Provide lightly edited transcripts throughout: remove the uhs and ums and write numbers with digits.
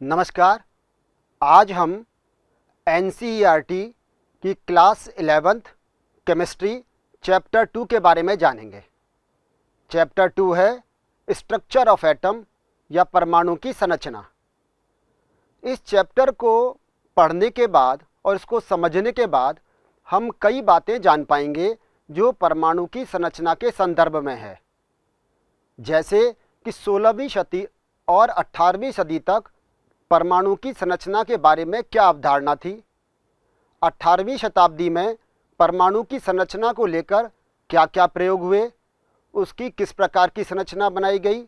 नमस्कार। आज हम एनसीईआरटी की क्लास 11th केमिस्ट्री चैप्टर 2 के बारे में जानेंगे। चैप्टर 2 है स्ट्रक्चर ऑफ एटम या परमाणु की संरचना। इस चैप्टर को पढ़ने के बाद और इसको समझने के बाद हम कई बातें जान पाएंगे जो परमाणु की संरचना के संदर्भ में है। जैसे कि 16वीं सदी और 18वीं सदी तक परमाणु की संरचना के बारे में क्या अवधारणा थी, 18वीं शताब्दी में परमाणु की संरचना को लेकर क्या क्या प्रयोग हुए, उसकी किस प्रकार की संरचना बनाई गई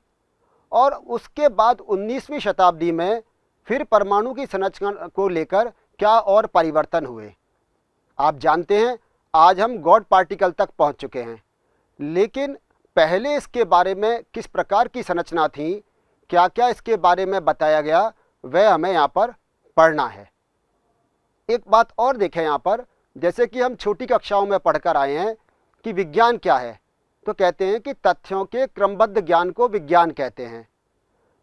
और उसके बाद 19वीं शताब्दी में फिर परमाणु की संरचना को लेकर क्या और परिवर्तन हुए। आप जानते हैं आज हम गॉड पार्टिकल तक पहुंच चुके हैं, लेकिन पहले इसके बारे में किस प्रकार की संरचना थी, क्या क्या इसके बारे में बताया गया, वह हमें यहाँ पर पढ़ना है। एक बात और देखें यहाँ पर, जैसे कि हम छोटी कक्षाओं में पढ़कर आए हैं कि विज्ञान क्या है, तो कहते हैं कि तथ्यों के क्रमबद्ध ज्ञान को विज्ञान कहते हैं।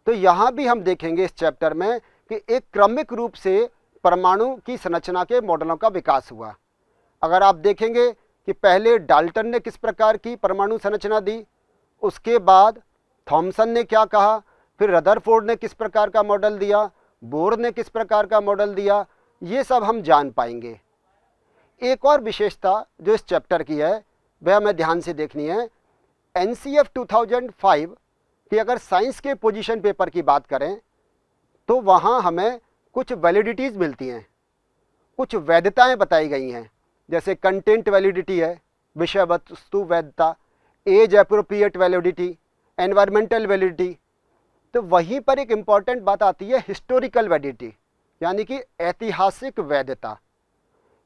तो यहाँ भी हम देखेंगे इस चैप्टर में कि एक क्रमिक रूप से परमाणु की संरचना के मॉडलों का विकास हुआ। अगर आप देखेंगे कि पहले डाल्टन ने किस प्रकार की परमाणु संरचना दी, उसके बाद थॉमसन ने क्या कहा, फिर रदरफोर्ड ने किस प्रकार का मॉडल दिया, बोर ने किस प्रकार का मॉडल दिया, ये सब हम जान पाएंगे। एक और विशेषता जो इस चैप्टर की है वह हमें ध्यान से देखनी है। एनसीएफ 2005 की अगर साइंस के पोजीशन पेपर की बात करें तो वहाँ हमें कुछ वैलिडिटीज़ मिलती हैं, कुछ वैधताएं बताई गई हैं। जैसे कंटेंट वैलिडिटी है, विषय वस्तु वैधता, as appropriate validity, environmental validity. तो वहीं पर एक इम्पॉर्टेंट बात आती है हिस्टोरिकल वैलिडिटी, यानी कि ऐतिहासिक वैधता।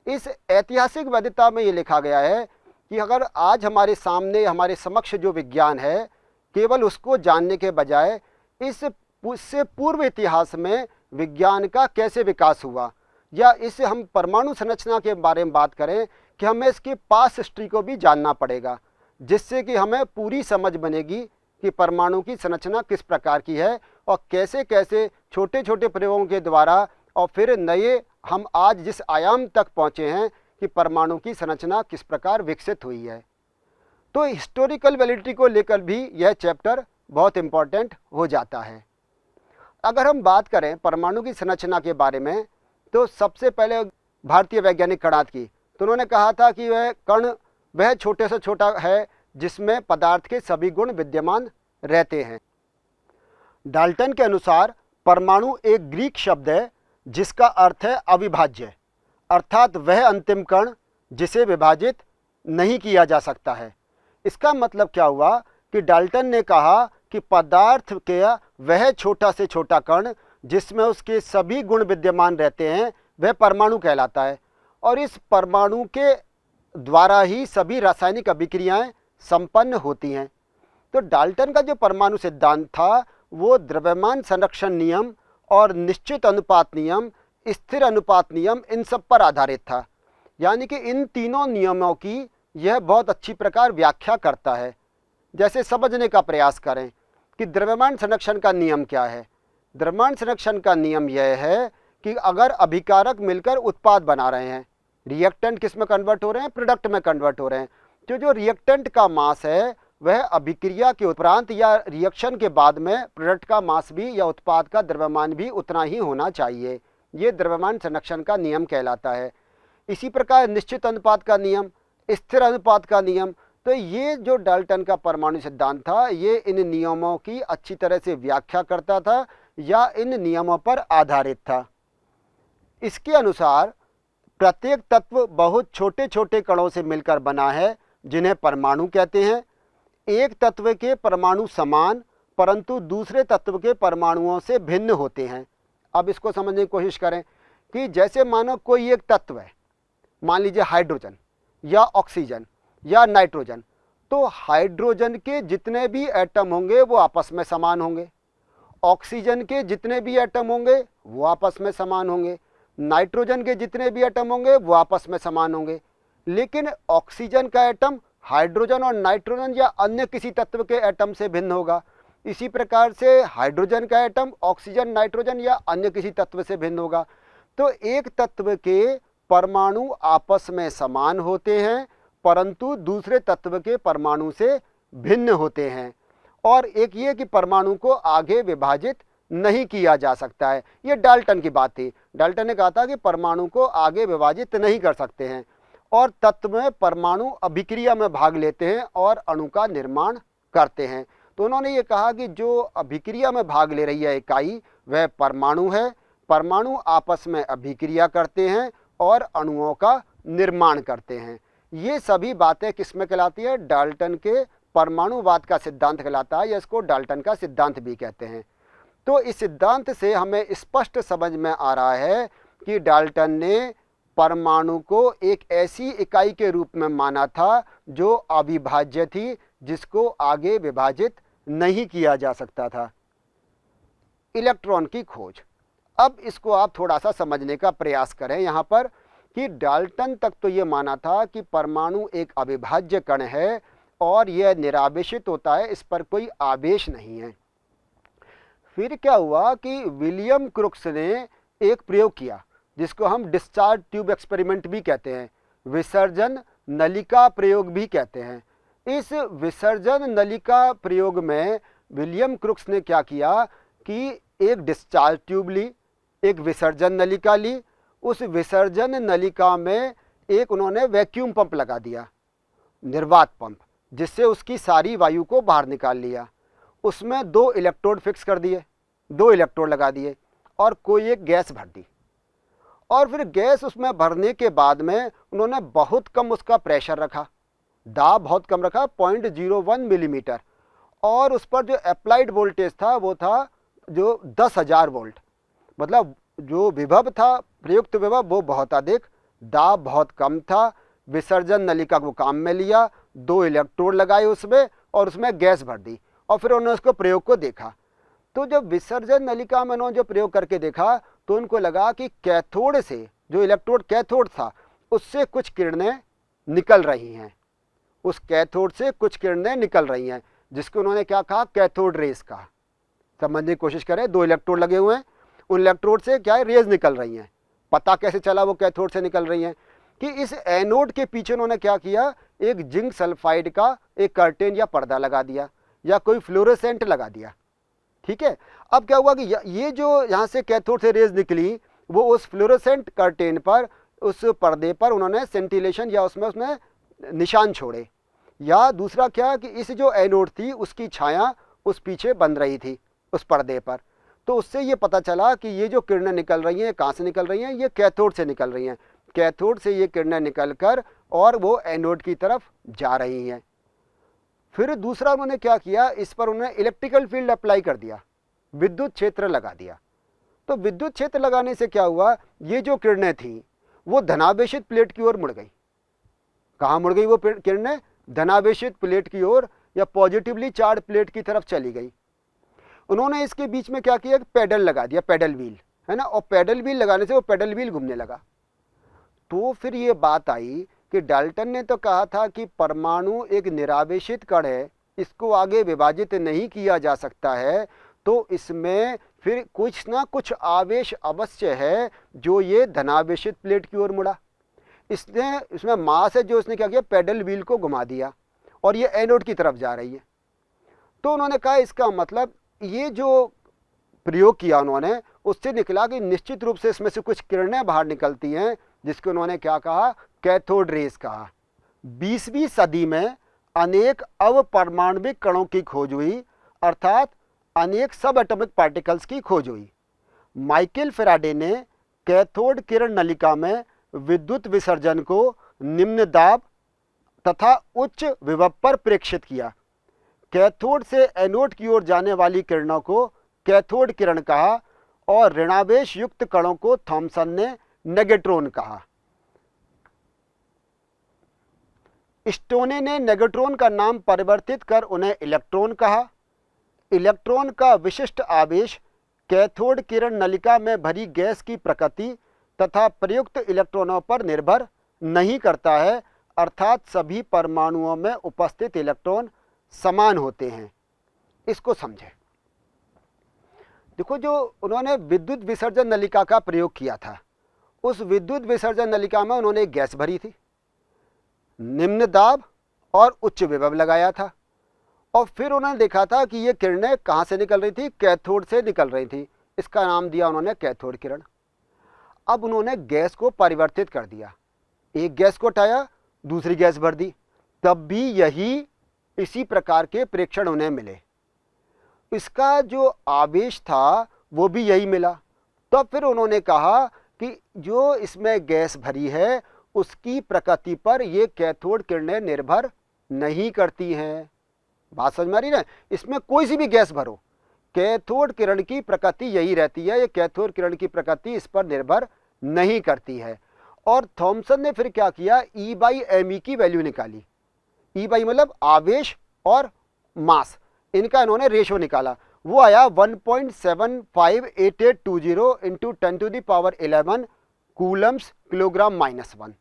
इस ऐतिहासिक वैधता में ये लिखा गया है कि अगर आज हमारे सामने हमारे समक्ष जो विज्ञान है, केवल उसको जानने के बजाय इससे पूर्व इतिहास में विज्ञान का कैसे विकास हुआ, या इसे हम परमाणु संरचना के बारे में बात करें कि हमें इसकी पास्ट हिस्ट्री को भी जानना पड़ेगा, जिससे कि हमें पूरी समझ बनेगी कि परमाणु की संरचना किस प्रकार की है और कैसे कैसे छोटे छोटे प्रयोगों के द्वारा और फिर नए हम आज जिस आयाम तक पहुँचे हैं कि परमाणु की संरचना किस प्रकार विकसित हुई है। तो हिस्टोरिकल वैलिडिटी को लेकर भी यह चैप्टर बहुत इम्पॉर्टेंट हो जाता है। अगर हम बात करें परमाणु की संरचना के बारे में, तो सबसे पहले भारतीय वैज्ञानिक कणाद की, तो उन्होंने कहा था कि वह कण वह छोटे से छोटा है जिसमें पदार्थ के सभी गुण विद्यमान रहते हैं। डाल्टन के अनुसार परमाणु एक ग्रीक शब्द है जिसका अर्थ है अविभाज्य, अर्थात वह अंतिम कण जिसे विभाजित नहीं किया जा सकता है। इसका मतलब क्या हुआ कि डाल्टन ने कहा कि पदार्थ के वह छोटा से छोटा कण जिसमें उसके सभी गुण विद्यमान रहते हैं वह परमाणु कहलाता है, और इस परमाणु के द्वारा ही सभी रासायनिक अभिक्रियाएं संपन्न होती हैं। तो डाल्टन का जो परमाणु सिद्धांत था वो द्रव्यमान संरक्षण नियम और निश्चित अनुपात नियम, स्थिर अनुपात नियम, इन सब पर आधारित था। यानी कि इन तीनों नियमों की यह बहुत अच्छी प्रकार व्याख्या करता है। जैसे समझने का प्रयास करें कि द्रव्यमान संरक्षण का नियम क्या है। द्रव्यमान संरक्षण का नियम यह है कि अगर अभिकारक मिलकर उत्पाद बना रहे हैं, रिएक्टेंट किस में कन्वर्ट हो रहे हैं, प्रोडक्ट में कन्वर्ट हो रहे हैं, तो जो रिएक्टेंट का मास है वह अभिक्रिया के उपरांत या रिएक्शन के बाद में प्रोडक्ट का मास भी या उत्पाद का द्रव्यमान भी उतना ही होना चाहिए। ये द्रव्यमान संरक्षण का नियम कहलाता है। इसी प्रकार निश्चित अनुपात का नियम, स्थिर अनुपात का नियम, तो ये जो डाल्टन का परमाणु सिद्धांत था ये इन नियमों की अच्छी तरह से व्याख्या करता था या इन नियमों पर आधारित था। इसके अनुसार प्रत्येक तत्व बहुत छोटे छोटे कणों से मिलकर बना है जिन्हें परमाणु कहते हैं। एक तत्व के परमाणु समान परंतु दूसरे तत्व के परमाणुओं से भिन्न होते हैं। अब इसको समझने की कोशिश करें कि जैसे मानो कोई एक तत्व है, मान लीजिए हाइड्रोजन या ऑक्सीजन या नाइट्रोजन, तो हाइड्रोजन के जितने भी एटम होंगे वो आपस में समान होंगे, ऑक्सीजन के जितने भी एटम होंगे वो आपस में समान होंगे, नाइट्रोजन के जितने भी एटम होंगे वो आपस में समान होंगे। लेकिन ऑक्सीजन का एटम हाइड्रोजन और नाइट्रोजन या अन्य किसी तत्व के एटम से भिन्न होगा। इसी प्रकार से हाइड्रोजन का एटम ऑक्सीजन, नाइट्रोजन या अन्य किसी तत्व से भिन्न होगा। तो एक तत्व के परमाणु आपस में समान होते हैं परंतु दूसरे तत्व के परमाणु से भिन्न होते हैं। और एक ये कि परमाणु को आगे विभाजित नहीं किया जा सकता है। ये डाल्टन की बात थी। डाल्टन ने कहा था कि परमाणु को आगे विभाजित नहीं कर सकते हैं और तत्व में परमाणु अभिक्रिया में भाग लेते हैं और अणु का निर्माण करते हैं। तो उन्होंने ये कहा कि जो अभिक्रिया में भाग ले रही है इकाई वह परमाणु है। परमाणु आपस में अभिक्रिया करते हैं और अणुओं का निर्माण करते हैं। ये सभी बातें किस में कहलाती है? डाल्टन के परमाणुवाद का सिद्धांत कहलाता है या इसको डाल्टन का सिद्धांत भी कहते हैं। तो इस सिद्धांत से हमें स्पष्ट समझ में आ रहा है कि डाल्टन ने परमाणु को एक ऐसी इकाई के रूप में माना था जो अविभाज्य थी, जिसको आगे विभाजित नहीं किया जा सकता था। इलेक्ट्रॉन की खोज, अब इसको आप थोड़ा सा समझने का प्रयास करें यहाँ पर कि डाल्टन तक तो ये माना था कि परमाणु एक अविभाज्य कण है और यह निरावेशित होता है, इस पर कोई आवेश नहीं है। फिर क्या हुआ कि विलियम क्रुक्स ने एक प्रयोग किया जिसको हम डिस्चार्ज ट्यूब एक्सपेरिमेंट भी कहते हैं, विसर्जन नलिका प्रयोग भी कहते हैं। इस विसर्जन नलिका प्रयोग में विलियम क्रुक्स ने क्या किया कि एक डिस्चार्ज ट्यूब ली, एक विसर्जन नलिका ली, उस विसर्जन नलिका में एक उन्होंने वैक्यूम पंप लगा दिया, निर्वात पंप, जिससे उसकी सारी वायु को बाहर निकाल लिया। उसमें 2 इलेक्ट्रोड फिक्स कर दिए, 2 इलेक्ट्रोड लगा दिए और कोई एक गैस भर दी। और फिर गैस उसमें भरने के बाद में उन्होंने बहुत कम उसका प्रेशर रखा, दाब बहुत कम रखा, 0.01 मिलीमीटर, और उस पर जो अप्लाइड वोल्टेज था वो था जो 10,000 वोल्ट। मतलब जो विभव था, प्रयुक्त विभव, वो बहुत अधिक, दाब बहुत कम था। विसर्जन नलिका को काम में लिया, 2 इलेक्ट्रोड लगाए उसमें और उसमें गैस भर दी और फिर उन्होंने उसको प्रयोग को देखा। तो जब विसर्जन नलिका में उन्होंने जो प्रयोग करके देखा तो उनको लगा कि कैथोड से, जो इलेक्ट्रोड कैथोड था, उससे कुछ किरणें निकल रही हैं, उस कैथोड से कुछ किरणें निकल रही हैं, जिसको उन्होंने क्या कहा? कैथोड रेस का। समझने की कोशिश करें, 2 इलेक्ट्रोड लगे हुए हैं, उन इलेक्ट्रोड से क्या है? रेज निकल रही हैं। पता कैसे चला वो कैथोड से निकल रही हैं? कि इस एनोड के पीछे उन्होंने क्या किया? एक जिंक सल्फाइड का एक कर्टेन या पर्दा लगा दिया या कोई फ्लोरोसेंट लगा दिया। ठीक है, अब क्या हुआ कि ये जो यहाँ से कैथोड से रेज निकली वो उस फ्लोरोसेंट कर्टेन पर, उस पर्दे पर उन्होंने सेंटिलेशन या उसमें निशान छोड़े। या दूसरा क्या कि इस जो एनोड थी उसकी छाया उस पीछे बन रही थी उस पर्दे पर। तो उससे ये पता चला कि ये जो किरणें निकल रही हैं कहाँ से निकल रही हैं? ये कैथोड से निकल रही हैं। कैथोड से ये किरणें निकलकर और वो एनोड की तरफ जा रही हैं। फिर दूसरा उन्होंने क्या किया? इस पर उन्होंने इलेक्ट्रिकल फील्ड अप्लाई कर दिया, विद्युत क्षेत्र लगा दिया। तो विद्युत क्षेत्र लगाने से क्या हुआ? ये जो किरणें थीं वो धनावेशित प्लेट की ओर मुड़ गई। कहाँ मुड़ गई वो किरणें? धनावेशित प्लेट की ओर या पॉजिटिवली चार्ज प्लेट की तरफ चली गई। उन्होंने इसके बीच में क्या किया? पेडल लगा दिया, पेडल व्हील, है ना, और पेडल व्हील लगाने से वो पेडल व्हील घूमने लगा। तो फिर ये बात आई कि डाल्टन ने तो कहा था कि परमाणु एक निरावेशित कण है, इसको आगे विभाजित नहीं किया जा सकता है, तो इसमें फिर कुछ ना कुछ आवेश अवश्य है जो ये धनावेशित प्लेट की ओर मुड़ा। इसमें मास है जो इसने क्या किया? पेडल व्हील को घुमा दिया और ये एनोड की तरफ जा रही है। तो उन्होंने कहा इसका मतलब ये जो प्रयोग किया उन्होंने, उससे निकला कि निश्चित रूप से इसमें से कुछ किरणें बाहर निकलती हैं, जिसको उन्होंने क्या कहा? कैथोड रेस कहा। 20वीं सदी में अनेक अवपरमाणविक कणों की खोज हुई, अर्थात अनेक सब एटॉमिक पार्टिकल्स की खोज हुई। माइकल फैराडे ने कैथोड किरण नलिका में विद्युत विसर्जन को निम्न दाब तथा उच्च विभव पर प्रेक्षित किया। कैथोड से एनोड की ओर जाने वाली किरणों को कैथोड किरण कहा और ऋणावेश युक्त कणों को थॉमसन ने नेगेट्रॉन कहा। स्टोने ने नेगेट्रॉन का नाम परिवर्तित कर उन्हें इलेक्ट्रॉन कहा। इलेक्ट्रॉन का विशिष्ट आवेश कैथोड किरण नलिका में भरी गैस की प्रकृति तथा प्रयुक्त इलेक्ट्रॉनों पर निर्भर नहीं करता है, अर्थात सभी परमाणुओं में उपस्थित इलेक्ट्रॉन समान होते हैं। इसको समझें। देखो, जो उन्होंने विद्युत विसर्जन नलिका का प्रयोग किया था, उस विद्युत विसर्जन नलिका में उन्होंने एक गैस भरी थी, निम्न दाब और उच्च विभव लगाया था, और फिर उन्होंने देखा था कि ये किरणें कहाँ से निकल रही थी, कैथोड से निकल रही थी। इसका नाम दिया उन्होंने कैथोड किरण। अब उन्होंने गैस को परिवर्तित कर दिया, एक गैस को हटाया, दूसरी गैस भर दी, तब भी इसी प्रकार के प्रेक्षण उन्हें मिले। इसका जो आवेश था वो भी यही मिला। तब फिर उन्होंने कहा कि जो इसमें गैस भरी है उसकी प्रकृति पर ये कैथोड किरणें निर्भर नहीं करती हैं। बात समझ में आ रही ना? इसमें कोई सी भी गैस भरो, कैथोड किरण की प्रकृति यही रहती है, ये कैथोड किरण की प्रकृति इस पर निर्भर नहीं करती है। और थॉमसन ने फिर क्या किया, E/me की वैल्यू निकाली। E/ मतलब आवेश और मास, इनका इन्होंने रेशो निकाला। वो आया 1.758820 इंटू 10⁻11 कूलम्स किलोग्राम -1।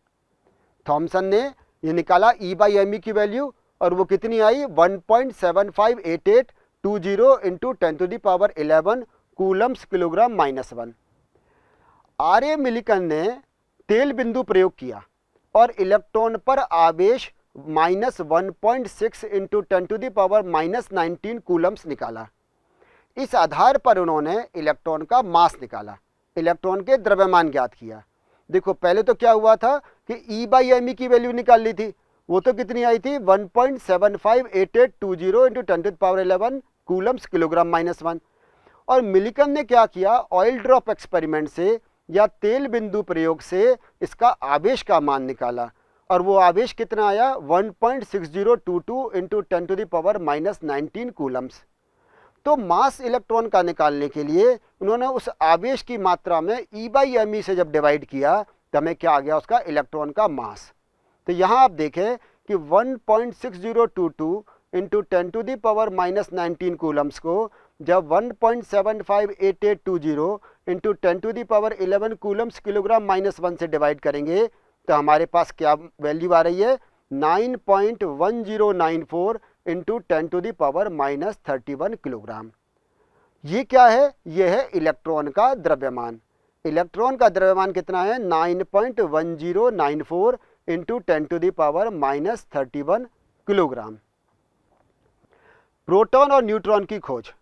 थॉमसन ने ये निकाला E/me की वैल्यू, और वो कितनी आई, 1.758820 into 10⁻11 Coulomb's kilogram -1। R.A.. Millikan ने तेल बिंदु प्रयोग किया और इलेक्ट्रॉन पर आवेश -1.6 इंटू 10⁻19 कूलम्स निकाला। इस आधार पर उन्होंने इलेक्ट्रॉन का मास निकाला, इलेक्ट्रॉन के द्रव्यमान ज्ञात किया। देखो, पहले तो क्या हुआ था कि E/me की वैल्यू निकाल ली थी, वो तो कितनी आई थी, 1.758820 इंटू 10⁻11 कूलम्स किलोग्राम -1। और मिलिकन ने क्या किया, ऑयल ड्रॉप एक्सपेरिमेंट से या तेल बिंदु प्रयोग से इसका आवेश का मान निकाला, और वो आवेश कितना आया, 1.6022 इंटू 10⁻19 कूलम्स। तो मास इलेक्ट्रॉन का निकालने के लिए उन्होंने उस आवेश की मात्रा में E/me से जब डिवाइड किया तो हमें क्या आ गया, उसका इलेक्ट्रॉन का मास। तो यहाँ आप देखें कि 1.6022 इंटू 10⁻19 कूलम्स को जब 1.758820 इंटू 10⁻11 कूलम्स किलोग्राम -1 से डिवाइड करेंगे तो हमारे पास क्या वैल्यू आ रही है, 9.1094 इंटू 10⁻31 किलोग्राम। ये क्या है, ये है इलेक्ट्रॉन का द्रव्यमान। इलेक्ट्रॉन का द्रव्यमान कितना है, 9.1094 इंटू 10⁻31 किलोग्राम। प्रोटॉन और न्यूट्रॉन की खोज।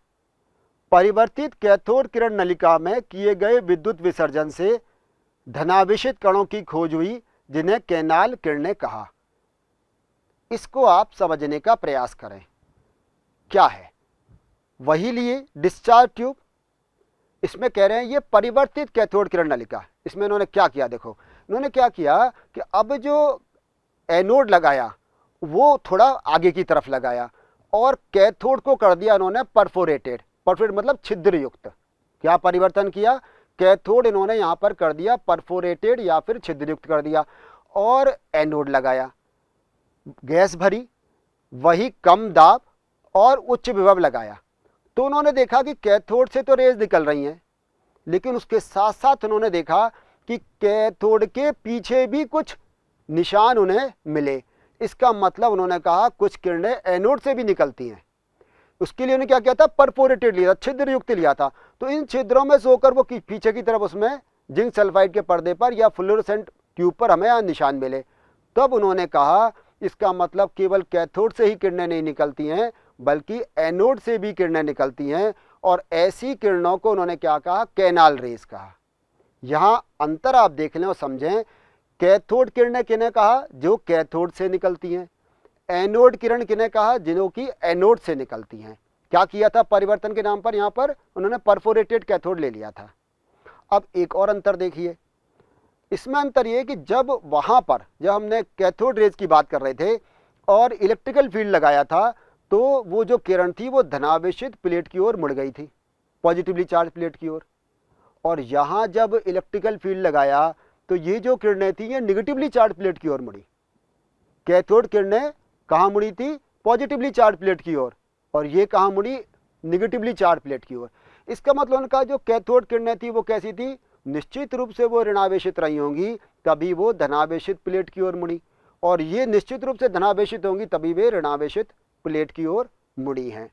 परिवर्तित कैथोड किरण नलिका में किए गए विद्युत विसर्जन से धनावेशित कणों की खोज हुई, जिन्हें कैनाल किरणें कहा। इसको आप समझने का प्रयास करें, क्या है। वही लिए डिस्चार्ज ट्यूब, इसमें कह रहे हैं ये परिवर्तित कैथोड किरण नलिका। इसमें इन्होंने क्या किया, देखो इन्होंने क्या किया कि अब जो एनोड लगाया वो थोड़ा आगे की तरफ लगाया और कैथोड को कर दिया इन्होंने परफोरेटेड। परफोरेट मतलब छिद्र युक्त। क्या परिवर्तन किया, कैथोड इन्होंने यहां पर कर दिया परफोरेटेड या फिर छिद्र युक्त कर दिया, और एनोड लगाया, गैस भरी, वही कम दाब और उच्च विभव लगाया। तो उन्होंने देखा कि कैथोड से तो रेज निकल रही हैं, लेकिन उसके साथ साथ उन्होंने देखा कि कैथोड के पीछे भी कुछ निशान उन्हें मिले। इसका मतलब उन्होंने कहा कुछ किरणें एनोड से भी निकलती हैं। उसके लिए उन्होंने क्या किया था, परफोरेटेड लिया, छिद्र युक्त लिया था। तो इन छिद्रों में से होकर वो पीछे की तरफ उसमें जिंक सल्फाइड के पर्दे पर या फ्लोरोसेंट ट्यूब पर हमें यहाँ निशान मिले। तब उन्होंने कहा इसका मतलब केवल कैथोड से ही किरणें नहीं निकलती हैं, बल्कि एनोड से भी किरणें निकलती हैं, और ऐसी किरणों को उन्होंने क्या कहा, कैनाल रेज कहा। यहाँ अंतर आप देख लें और समझें। कैथोड किरणें किन्हें कहा, जो कैथोड से निकलती हैं। एनोड किरण किन्हें कहा, जिन्हों की एनोड से निकलती हैं। क्या किया था परिवर्तन के नाम पर, यहाँ पर उन्होंने परफोरेटेड कैथोड ले लिया था। अब एक और अंतर देखिए, इसमें अंतर ये कि जब वहाँ पर जब हमने कैथोड रेज की बात कर रहे थे और इलेक्ट्रिकल फील्ड लगाया था, तो वो जो किरण थी वो धनावेशित प्लेट की ओर मुड़ गई थी, पॉजिटिवली चार्ज प्लेट की ओर। और यहाँ जब इलेक्ट्रिकल फील्ड लगाया तो ये जो किरणें थी ये निगेटिवली चार्ज प्लेट की ओर मुड़ी। कैथोड किरणें कहाँ मुड़ी थी, पॉजिटिवली चार्ज प्लेट की ओर, और ये कहाँ मुड़ी, निगेटिवली चार्ज प्लेट की ओर। इसका मतलब उनका जो कैथोड किरणें थी वो कैसी थी, निश्चित रूप से वो ऋणावेशित रही होंगी, तभी वो धनावेशित प्लेट की ओर मुड़ी, और ये निश्चित रूप से धनावेशित होंगी तभी वे ऋणावेशित प्लेट की ओर मुड़ी हैं।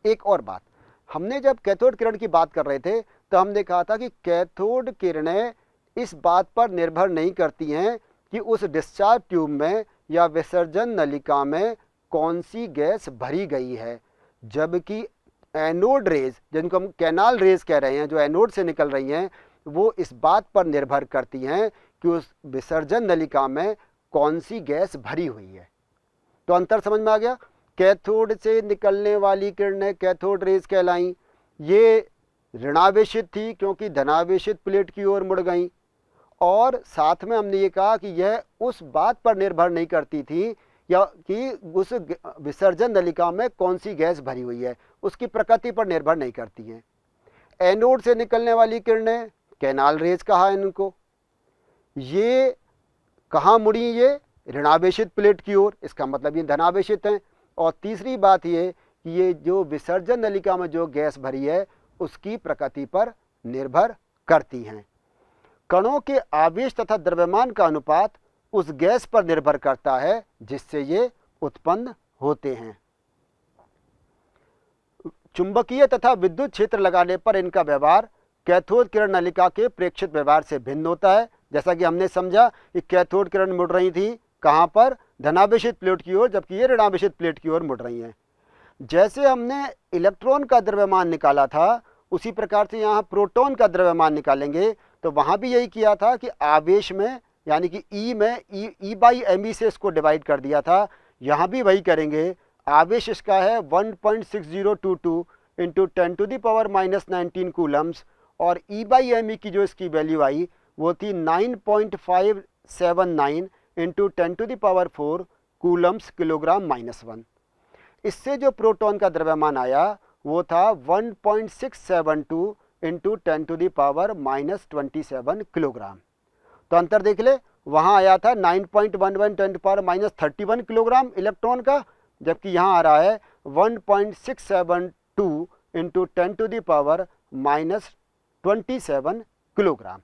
एक और बात, हमने जब कैथोड किरण की बात कर रहे थे तो हमने कहा था कि कैथोड किरणें इस बात पर निर्भर नहीं करती हैं कि उस डिस्चार्ज ट्यूब में या विसर्जन नलिका में कौन सी गैस भरी गई है, जबकि एनोड रेज, जिनको हम कैनाल रेज कह रहे हैं, जो एनोड से निकल रही हैं, वो इस बात पर निर्भर करती हैं कि उस विसर्जन नलिका में कौन सी गैस भरी हुई है। तो अंतर समझ में आ गया। कैथोड से निकलने वाली किरणें कैथोड रेज कहलाई, ये ऋणावेशित थी क्योंकि धनावेशित प्लेट की ओर मुड़ गई, और साथ में हमने ये कहा कि यह उस बात पर निर्भर नहीं करती थी या कि उस विसर्जन नलिका में कौन सी गैस भरी हुई है, उसकी प्रकृति पर निर्भर नहीं करती हैं। एनोड से निकलने वाली किरणें कैनाल रेज कहा इनको, ये कहाँ मुड़ी, ये ऋणावेशित प्लेट की ओर, इसका मतलब ये धनावेशित हैं। और तीसरी बात ये कि ये जो विसर्जन नलिका में जो गैस भरी है उसकी प्रकृति पर निर्भर करती हैं। कणों के आवेश तथा द्रव्यमान का अनुपात उस गैस पर निर्भर करता है जिससे ये उत्पन्न होते हैं। चुंबकीय तथा विद्युत क्षेत्र लगाने पर इनका व्यवहार कैथोड किरण नलिका के प्रेक्षित व्यवहार से भिन्न होता है। जैसा कि हमने समझा कि कैथोड किरण मुड़ रही थी कहाँ पर, धनावेशित प्लेट की ओर, जबकि ये ऋणावेशित प्लेट की ओर मुड़ रही हैं। जैसे हमने इलेक्ट्रॉन का द्रव्यमान निकाला था उसी प्रकार से यहाँ प्रोटॉन का द्रव्यमान निकालेंगे। तो वहाँ भी यही किया था कि आवेश में यानी कि ई में ई बाई एम ई से इसको डिवाइड कर दिया था, यहाँ भी वही करेंगे। आवेश इसका है 1.6022 इंटू 10⁻⁻19 कूलम्स, और ई बाई एम ई की जो इसकी वैल्यू आई वो थी 9.579 इंटू 10⁻⁴ कूलम्स किलोग्राम -1। इससे जो प्रोटॉन का द्रव्यमान आया वो था 1.672 इंटू 10⁻⁻27 किलोग्राम। तो अंतर देख ले, वहाँ आया था 9.11 10⁻⁻31 किलोग्राम इलेक्ट्रॉन का, जबकि यहाँ आ रहा है 1.672 इंटू 10⁻⁻27 किलोग्राम।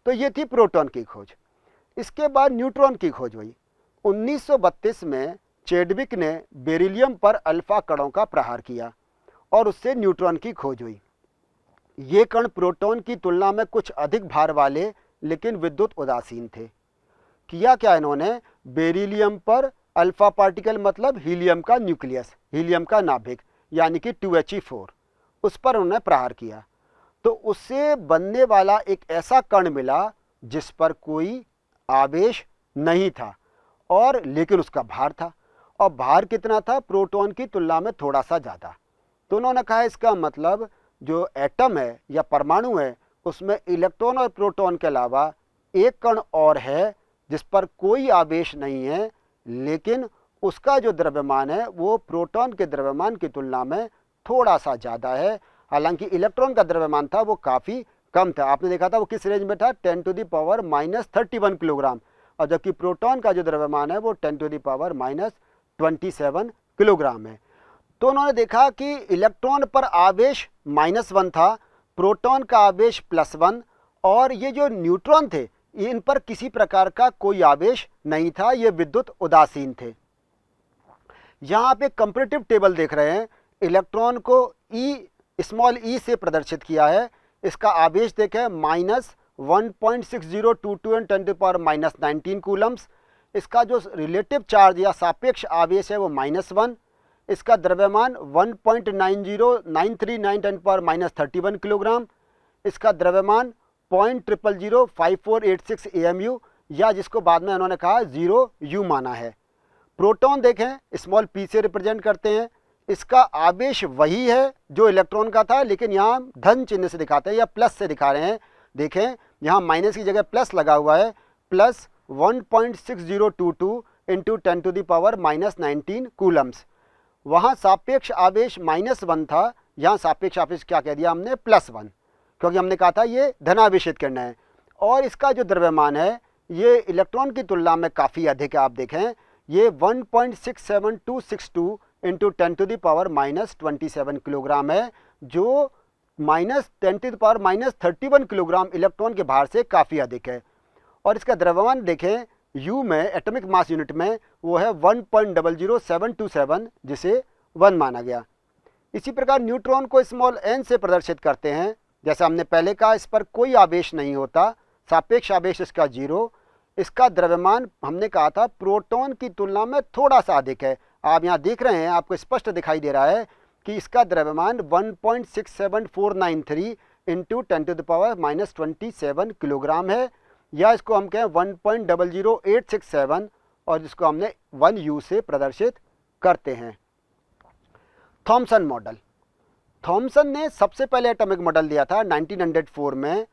तो ये थी प्रोटॉन की खोज। इसके बाद न्यूट्रॉन की खोज हुई। 1932 में चैडविक ने बेरिलियम पर अल्फा कणों का प्रहार किया और उससे न्यूट्रॉन की खोज हुई। ये कण प्रोटॉन की तुलना में कुछ अधिक भार वाले लेकिन विद्युत उदासीन थे। किया क्या इन्होंने, बेरिलियम पर अल्फा पार्टिकल मतलब हीलियम का न्यूक्लियस, हीलियम का नाभिक यानी कि 2He4, उस पर उन्होंने प्रहार किया। तो उससे बनने वाला एक ऐसा कण मिला जिस पर कोई आवेश नहीं था और लेकिन उसका भार था, और भार कितना था, प्रोटॉन की तुलना में थोड़ा सा ज़्यादा। तो उन्होंने कहा इसका मतलब जो एटम है या परमाणु है उसमें इलेक्ट्रॉन और प्रोटॉन के अलावा एक कण और है जिस पर कोई आवेश नहीं है, लेकिन उसका जो द्रव्यमान है वो प्रोटॉन के द्रव्यमान की तुलना में थोड़ा सा ज़्यादा है। हालांकि इलेक्ट्रॉन का द्रव्यमान था वो काफ़ी कम था, आपने देखा था वो किस रेंज में था, 10⁻⁻31 किलोग्राम, और जबकि प्रोटॉन का जो द्रव्यमान है वो 10⁻⁻27 किलोग्राम है। तो उन्होंने देखा कि इलेक्ट्रॉन पर आवेश -1 था, प्रोटॉन का आवेश +1, और ये जो न्यूट्रॉन थे इन पर किसी प्रकार का कोई आवेश नहीं था, ये विद्युत उदासीन थे। यहाँ आप एक कंपैरेटिव टेबल देख रहे हैं, इलेक्ट्रॉन को स्मॉल ई से प्रदर्शित किया है। इसका आवेश देखें -1.6022 × 10⁻⁻19 कूलम्स। इसका जो रिलेटिव चार्ज या सापेक्ष आवेश है वो -1। इसका द्रव्यमान 1.90939 10⁻⁻31 किलोग्राम। इसका द्रव्यमान 0.0005486 AMU, या जिसको बाद में उन्होंने कहा 0U माना है। प्रोटॉन देखें स्मॉल p से रिप्रेजेंट करते हैं। इसका आवेश वही है जो इलेक्ट्रॉन का था, लेकिन यहाँ धन चिन्ह से दिखाते हैं या प्लस से दिखा रहे हैं। देखें यहाँ माइनस की जगह प्लस लगा हुआ है, प्लस 1.6022 इंटू 10⁻⁻19 कूलम्स। वहाँ सापेक्ष आवेश -1 था, यहाँ सापेक्ष आवेश क्या कह दिया हमने, +1, क्योंकि हमने कहा था ये धनावेशित किरणें हैं। और इसका जो द्रव्यमान है ये इलेक्ट्रॉन की तुलना में काफ़ी अधिक है। आप देखें ये 1.67262 इंटू 10⁻⁻27 किलोग्राम है, जो -10⁻⁻31 किलोग्राम इलेक्ट्रॉन के भार से काफ़ी अधिक है। और इसका द्रव्यमान देखें यू में, एटॉमिक मास यूनिट में, वो है 1.00727, जिसे 1 माना गया। इसी प्रकार न्यूट्रॉन को स्मॉल n से प्रदर्शित करते हैं। जैसा हमने पहले कहा, इस पर कोई आवेश नहीं होता, सापेक्ष आवेश इसका 0। इसका द्रव्यमान हमने कहा था प्रोटॉन की तुलना में थोड़ा सा अधिक है। आप यहाँ देख रहे हैं, आपको स्पष्ट दिखाई दे रहा है कि इसका द्रव्यमान 1.67493 इंटू 10⁻⁻27 किलोग्राम है, या इसको हम कहें 1.00867, और जिसको हमने 1U से प्रदर्शित करते हैं। थॉमसन मॉडल, थॉमसन ने सबसे पहले एटॉमिक मॉडल दिया था 1904 में।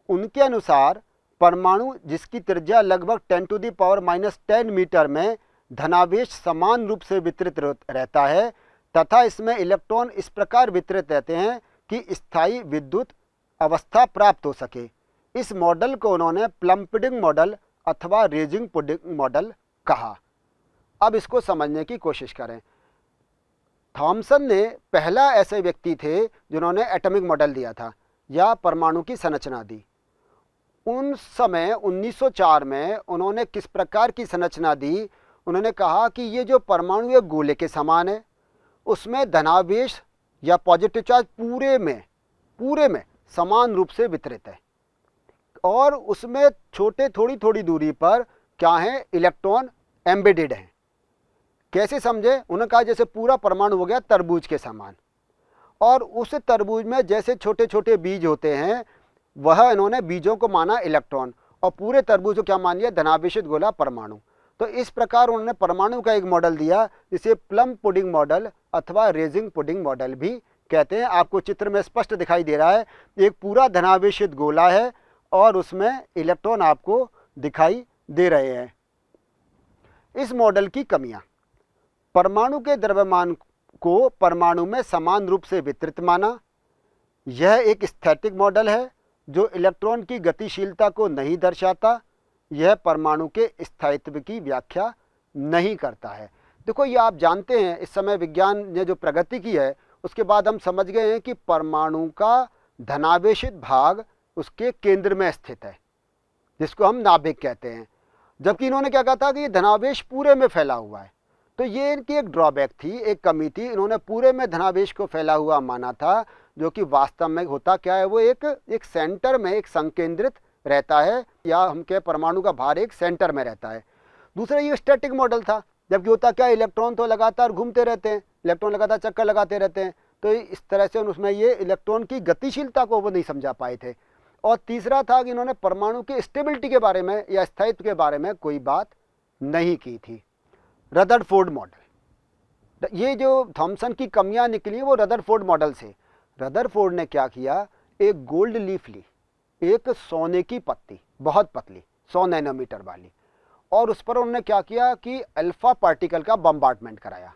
उनके अनुसार परमाणु जिसकी त्रिज्या लगभग 10⁻⁻10 मीटर में धनावेश समान रूप से वितरित रहता है, तथा इसमें इलेक्ट्रॉन इस प्रकार वितरित रहते हैं कि स्थायी विद्युत अवस्था प्राप्त हो सके। इस मॉडल को उन्होंने प्लम पुडिंग मॉडल अथवा रेजिंग पुडिंग मॉडल कहा। अब इसको समझने की कोशिश करें। थॉमसन ने पहला ऐसे व्यक्ति थे जिन्होंने एटॉमिक मॉडल दिया था या परमाणु की संरचना दी। उन समय 1904 में उन्होंने किस प्रकार की संरचना दी? उन्होंने कहा कि ये जो परमाणु एक गोले के समान है, उसमें धनावेश या पॉजिटिव चार्ज पूरे में समान रूप से वितरित है, और उसमें छोटे थोड़ी दूरी पर क्या है, इलेक्ट्रॉन एम्बेडेड हैं। कैसे समझे? उन्होंने कहा जैसे पूरा परमाणु हो गया तरबूज के समान, और उस तरबूज में जैसे छोटे छोटे बीज होते हैं, वह इन्होंने बीजों को माना इलेक्ट्रॉन, और पूरे तरबूज को क्या मान लिया, धनावेशित गोला परमाणु। तो इस प्रकार उन्होंने परमाणु का एक मॉडल दिया, जिसे प्लम पुडिंग मॉडल अथवा रेजिंग पुडिंग मॉडल भी कहते हैं। आपको चित्र में स्पष्ट दिखाई दे रहा है, एक पूरा धनावेशित गोला है और उसमें इलेक्ट्रॉन आपको दिखाई दे रहे हैं। इस मॉडल की कमियां: परमाणु के द्रव्यमान को परमाणु में समान रूप से वितरित माना। यह एक स्थैतिक मॉडल है जो इलेक्ट्रॉन की गतिशीलता को नहीं दर्शाता। यह परमाणु के स्थायित्व की व्याख्या नहीं करता है। देखो, ये आप जानते हैं, इस समय विज्ञान ने जो प्रगति की है उसके बाद हम समझ गए हैं कि परमाणु का धनावेशित भाग उसके केंद्र में स्थित है, जिसको हम नाभिक कहते हैं, जबकि इन्होंने क्या कहा था कि ये धनावेश पूरे में फैला हुआ है। तो ये इनकी एक ड्रॉबैक थी, एक कमी थी। इन्होंने पूरे में धनावेश को फैला हुआ माना था, जो कि वास्तव में होता क्या है, वो एक सेंटर में, एक संकेंद्रित रहता है, या हम कहें परमाणु का भार एक सेंटर में रहता है। दूसरा ये स्टैटिक मॉडल था, जबकि होता क्या, इलेक्ट्रॉन तो लगातार घूमते रहते हैं, इलेक्ट्रॉन लगातार चक्कर लगाते रहते हैं। तो इस तरह से उसमें ये इलेक्ट्रॉन की गतिशीलता को वो नहीं समझा पाए थे। और तीसरा था कि इन्होंने परमाणु की स्टेबिलिटी के बारे में या स्थायित्व के बारे में कोई बात नहीं की थी। रदरफोर्ड मॉडल, ये जो थॉमसन की कमियां निकली वो रदरफोर्ड मॉडल से। रदरफोर्ड ने क्या किया, एक गोल्ड लीफ ली, एक सोने की पत्ती, बहुत पतली 100 नैनोमीटर वाली, और उस पर उन्होंने क्या किया कि अल्फा पार्टिकल का बम्बार्डमेंट कराया।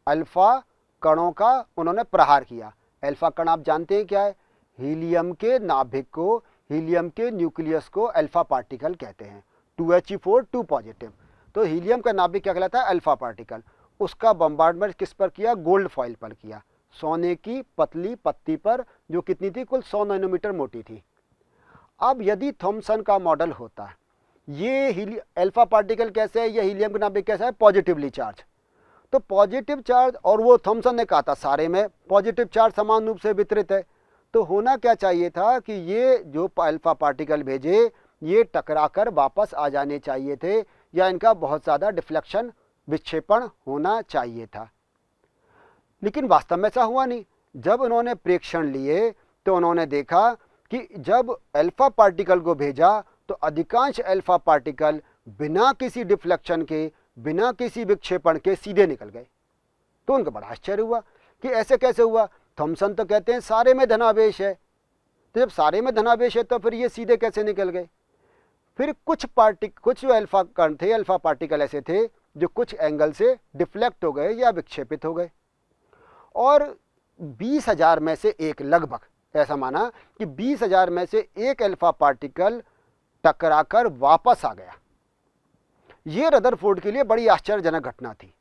अल्फा कणों का उन्होंने प्रहार किया। अल्फा कण आप जानते हैं क्या है, हीलियम के नाभिक को, हीलियम के न्यूक्लियस को अल्फा पार्टिकल कहते हैं। 2He4 2 positive. तो हीलियम का नाभिक क्या कहलाता है, अल्फा पार्टिकल। उसका बम्बार्डमेंट किस पर किया, गोल्ड फॉइल पर किया, सोने की पतली पत्ती पर, जो कितनी थी, कुल 100 नैनोमीटर मोटी थी। अब यदि थॉमसन का मॉडल होता, ये अल्फा पार्टिकल कैसे है, यह हीलियम का नाभिक कैसा है, पॉजिटिवली चार्ज। तो पॉजिटिव चार्ज, और वो थॉमसन ने कहा था सारे में पॉजिटिव चार्ज समान रूप से वितरित है। तो होना क्या चाहिए था कि ये जो अल्फा पार्टिकल भेजे, ये टकराकर वापस आ जाने चाहिए थे, या इनका बहुत ज़्यादा डिफ्लेक्शन, विक्षेपण होना चाहिए था। लेकिन वास्तव में ऐसा हुआ नहीं। जब उन्होंने प्रेक्षण लिए तो उन्होंने देखा कि जब अल्फा पार्टिकल को भेजा तो अधिकांश अल्फा पार्टिकल बिना किसी डिफ्लेक्शन के, बिना किसी विक्षेपण के सीधे निकल गए। तो उनको बड़ा आश्चर्य हुआ कि ऐसे कैसे हुआ। थॉमसन तो कहते हैं सारे में धनावेश है, तो जब सारे में धनावेश है तो फिर ये सीधे कैसे निकल गए। फिर कुछ जो अल्फा कण थे, अल्फा पार्टिकल ऐसे थे जो कुछ एंगल से डिफ्लेक्ट हो गए या विक्षेपित हो गए, और 20,000 में से एक, लगभग ऐसा माना कि 20,000 में से एक अल्फा पार्टिकल टकराकर वापस आ गया। यह रदरफोर्ड के लिए बड़ी आश्चर्यजनक घटना थी।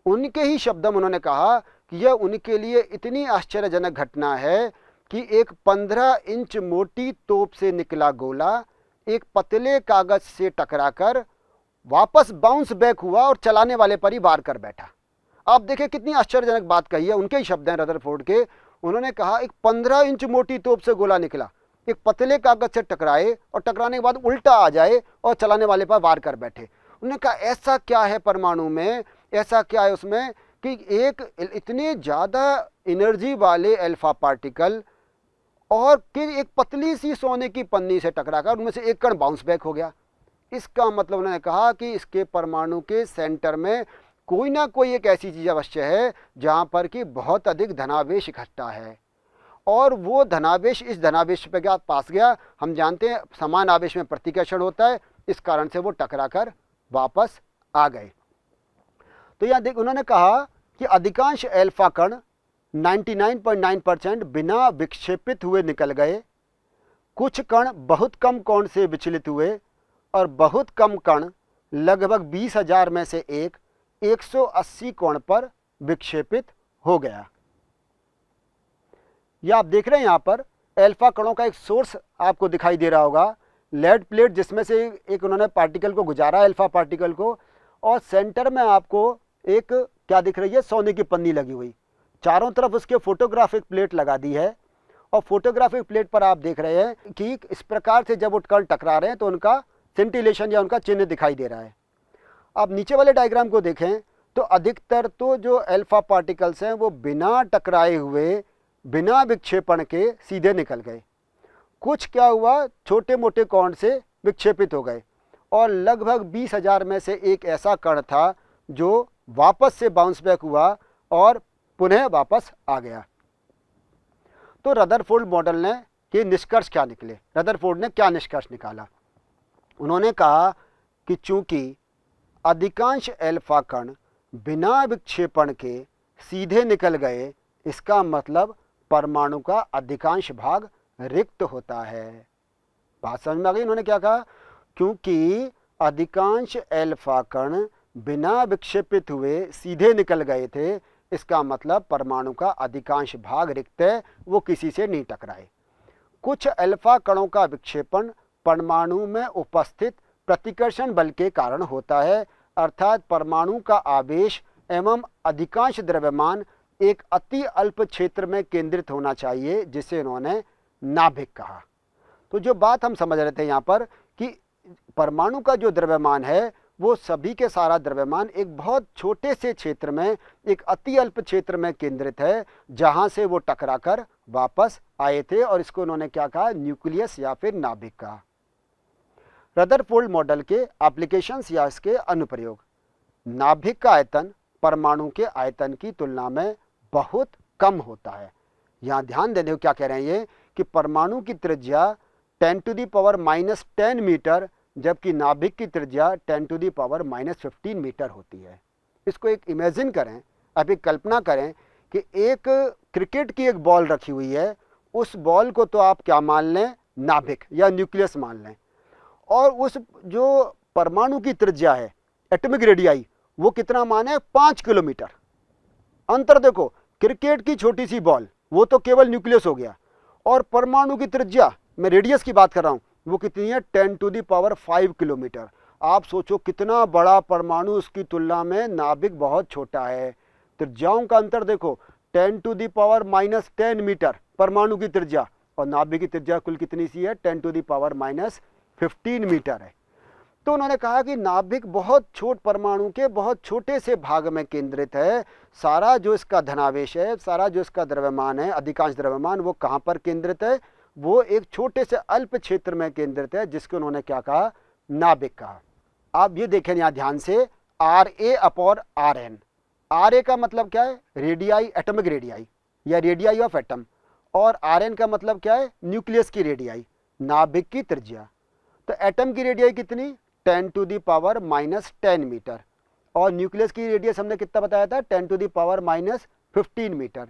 उनके ही शब्द में उन्होंने कहा कि यह उनके लिए इतनी आश्चर्यजनक घटना है कि एक 15 इंच मोटी तोप से निकला गोला एक पतले कागज से टकराकर वापस बाउंस बैक हुआ और चलाने वाले पर ही वार कर बैठा। आप देखिए कितनी आश्चर्यजनक बात कही है, उनके ही शब्द हैं रदरफोर्ड के। उन्होंने कहा एक 15 इंच मोटी तोप से गोला निकला, एक पतले कागज से टकराए और टकराने के बाद उल्टा आ जाए और चलाने वाले पर वार कर बैठे। उन्होंने कहा ऐसा क्या है परमाणु में, ऐसा क्या है उसमें कि एक इतने ज़्यादा एनर्जी वाले अल्फा पार्टिकल और फिर एक पतली सी सोने की पन्नी से टकराकर उनमें से एक कण बाउंस बैक हो गया। इसका मतलब उन्होंने कहा कि इसके परमाणु के सेंटर में कोई ना कोई एक ऐसी चीज़ अवश्य है जहाँ पर कि बहुत अधिक धनावेश इकट्ठा है, और वो धनावेश इस धनावेश पे क्या पास गया। हम जानते हैं समान आवेश में प्रतिकर्षण होता है, इस कारण से वो टकराकर वापस आ गए। तो यहाँ देख उन्होंने कहा कि अधिकांश अल्फा कण 99.9% बिना विक्षेपित हुए निकल गए, कुछ कण बहुत कम कोण से विचलित हुए और बहुत कम कण लगभग 20,000 में से 180 कोण पर विक्षेपित हो गया। यह आप देख रहे हैं यहाँ पर अल्फा कणों का एक सोर्स आपको दिखाई दे रहा होगा, लेड प्लेट जिसमें से एक उन्होंने पार्टिकल को गुजारा अल्फा पार्टिकल को, और सेंटर में आपको एक क्या दिख रही है, सोने की पन्नी लगी हुई। चारों तरफ उसके फोटोग्राफिक प्लेट लगा दी है, और फोटोग्राफिक प्लेट पर आप देख रहे हैं कि इस प्रकार से जब वो कण टकरा रहे हैं तो उनका सेंटिलेशन या उनका चिन्ह दिखाई दे रहा है। आप नीचे वाले डायग्राम को देखें तो अधिकतर तो जो अल्फा पार्टिकल्स हैं वो बिना टकराए हुए, बिना विक्षेपण के सीधे निकल गए। कुछ क्या हुआ, छोटे मोटे कोण से विक्षेपित हो गए, और लगभग 20,000 में से एक ऐसा कण था जो वापस से बाउंस बैक हुआ और पुनः वापस आ गया। तो रदरफोर्ड मॉडल ने के निष्कर्ष क्या निकले, रदरफोर्ड ने क्या निष्कर्ष निकाला। उन्होंने कहा कि चूंकि अधिकांश अल्फा कण बिना विक्षेपण के सीधे निकल गए, इसका मतलब परमाणु का अधिकांश भाग रिक्त होता है। बात समझ में आ गई। उन्होंने क्या कहा, क्योंकि अधिकांश अल्फा कण बिना विक्षेपित हुए सीधे निकल गए थे, इसका मतलब परमाणु का अधिकांश भाग रिक्त है, वो किसी से नहीं टकराए। कुछ अल्फा कणों का विक्षेपण परमाणु में उपस्थित प्रतिकर्षण बल के कारण होता है, अर्थात परमाणु का आवेश एवं अधिकांश द्रव्यमान एक अति अल्प क्षेत्र में केंद्रित होना चाहिए, जिसे उन्होंने नाभिक कहा। तो जो बात हम समझ रहे थे यहाँ पर कि परमाणु का जो द्रव्यमान है वो सभी के सारा द्रव्यमान एक बहुत छोटे से क्षेत्र में, एक अति अल्प क्षेत्र में केंद्रित है, जहाँ से वो टकराकर वापस आए थे, और इसको उन्होंने क्या कहा, न्यूक्लियस या फिर नाभिक कहा। रदरफोर्ड मॉडल के एप्लीकेशंस या इसके अनुप्रयोग। नाभिक का आयतन परमाणु के आयतन की तुलना में बहुत कम होता है। यहाँ ध्यान देने को क्या कह रहे हैं ये कि परमाणु की त्रिज्या 10⁻⁻10 मीटर, जबकि नाभिक की त्रिज्या 10⁻⁻15 मीटर होती है। इसको एक इमेजिन करें, आप एक कल्पना करें कि एक क्रिकेट की एक बॉल रखी हुई है, उस बॉल को तो आप क्या मान लें, नाभिक या न्यूक्लियस मान लें, और उस जो परमाणु की त्रिज्या है एटॉमिक रेडियाई वो कितना माने, 5 किलोमीटर। अंतर देखो, क्रिकेट की छोटी सी बॉल वो तो केवल न्यूक्लियस हो गया, और परमाणु की त्रिज्या, मैं रेडियस की बात कर रहा हूँ, वो कितनी है, 10⁵ किलोमीटर। आप सोचो कितना बड़ा परमाणु, उसकी तुलना में नाभिक बहुत छोटा है। त्रिज्याओं का अंतर देखो, 10⁻⁻10 मीटर परमाणु की त्रिज्या, और नाभिक की त्रिज्या कुल कितनी सी है, 10⁻⁻15 मीटर है। तो उन्होंने कहा कि नाभिक बहुत छोट परमाणु के बहुत छोटे से भाग में केंद्रित है। सारा जो इसका धनावेश है, सारा जो इसका द्रव्यमान है, अधिकांश द्रव्यमान, वो कहाँ पर केंद्रित है, वो एक छोटे से अल्प क्षेत्र में केंद्रित है, जिसको उन्होंने क्या कहा, नाभिक कहा। आप ये देखें यहाँ ध्यान से, RA/RN। RA का मतलब क्या है, रेडियाई, एटॉमिक रेडियाई या रेडियाई ऑफ एटम, और RN का मतलब क्या है, न्यूक्लियस की रेडियाई, नाभिक की त्रिज्या। तो एटम की रेडियाई कितनी, 10⁻⁻10 मीटर, और न्यूक्लियस की रेडियस हमने कितना बताया था, 10⁻⁻15 मीटर।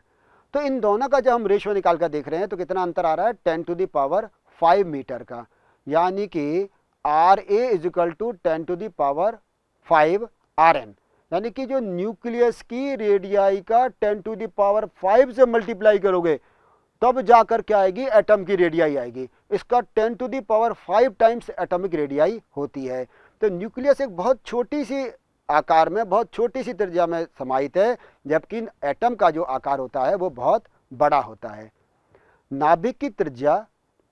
तो इन दोनों का जब हम रेशियो निकाल कर देख रहे हैं तो कितना अंतर आ रहा है, 10⁵ मीटर का, यानी कि RA = 10⁵ RN, यानी कि जो न्यूक्लियस की रेडियाई का 10⁵ से मल्टीप्लाई करोगे तब जाकर क्या आएगी, एटम की रेडियाई आएगी। इसका 10⁵ टाइम्स एटॉमिक रेडियाई होती है। तो न्यूक्लियस एक बहुत छोटी सी आकार में बहुत छोटी सी त्रिज्या में समाहित है, जबकि एटम का जो आकार होता है वो बहुत बड़ा होता है। नाभिक की त्रिज्या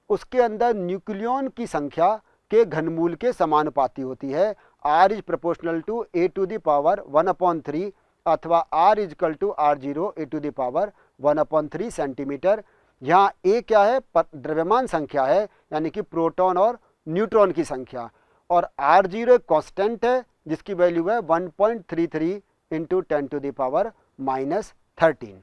उसके अंदर न्यूक्लियॉन की संख्या के घनमूल के समानुपाती होती है। r is proportional to a to the power 1/3 अथवा r equal to r0 a to the power 1/3 centimetre. यहाँ a क्या है? द्रव्यमान संख्या है, यानी कि प्रोटॉन और न्यूट्रॉन की संख्या, और r0 एक कांस्टेंट है जिसकी वैल्यू है 1.33 इंटू 10 टू द पावर -13।